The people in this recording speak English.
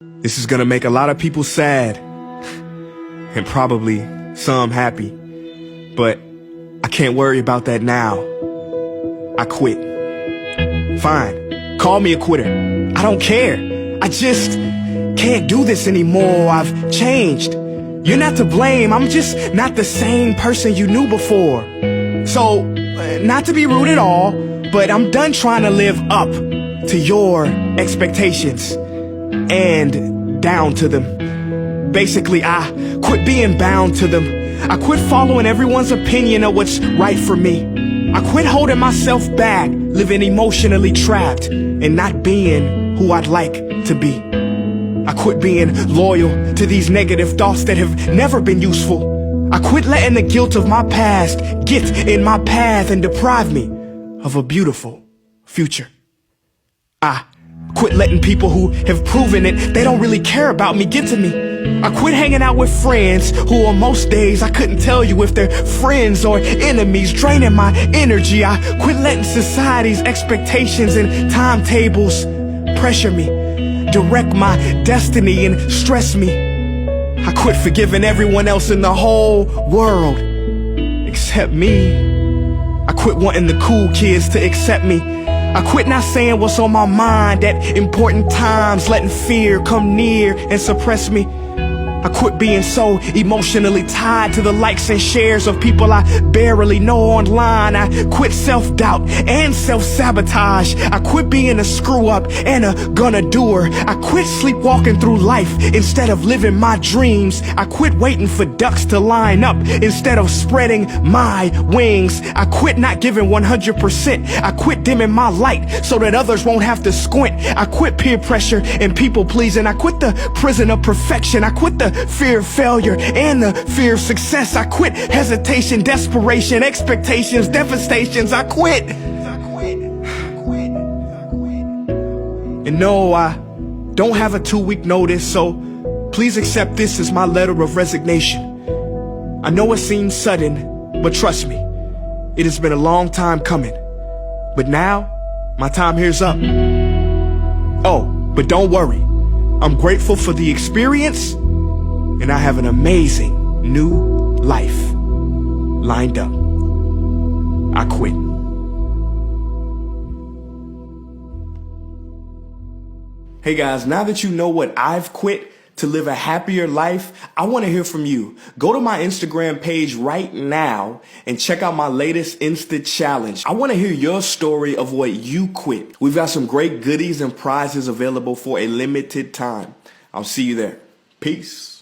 This is gonna make a lot of people sad, and probably some happy, but I can't worry about that now. I quit. Fine, call me a quitter. I don't care. I just can't do this anymore. I've changed. You're not to blame. I'm just not the same person you knew before. So, not to be rude at all, but I'm done trying to live up to your expectations and down to them. Basically, I quit being bound to them. I quit following everyone's opinion of what's right for me. I quit holding myself back, living emotionally trapped, and not being who I'd like to be. I quit being loyal to these negative thoughts that have never been useful. I quit letting the guilt of my past get in my path and deprive me of a beautiful future. I quit letting people who have proven it they don't really care about me get to me. I quit hanging out with friends who on most days I couldn't tell you if they're friends or enemies, draining my energy. I quit letting society's expectations and timetables pressure me, direct my destiny and stress me. I quit forgiving everyone else in the whole world except me. I quit wanting the cool kids to accept me. I quit not saying what's on my mind at important times, letting fear come near and suppress me. I quit being so emotionally tied to the likes and shares of people I barely know online. I quit self-doubt and self-sabotage. I quit being a screw-up and a gonna-doer. I quit sleepwalking through life instead of living my dreams. I quit waiting for ducks to line up instead of spreading my wings. I quit not giving 100%. I quit dimming my light so that others won't have to squint. I quit peer pressure and people pleasing. I quit the prison of perfection. I quit the fear of failure and the fear of success. I quit hesitation, desperation, expectations, devastations. I quit. And no, I don't have a 2-week notice, so please accept this as my letter of resignation. I know it seems sudden, but trust me, it has been a long time coming. But now, my time here's up. Oh, but don't worry. I'm grateful for the experience, and I have an amazing new life lined up. I quit. Hey guys, now that you know what I've quit to live a happier life, I want to hear from you. Go to my Instagram page right now and check out my latest Insta challenge. I want to hear your story of what you quit. We've got some great goodies and prizes available for a limited time. I'll see you there. Peace.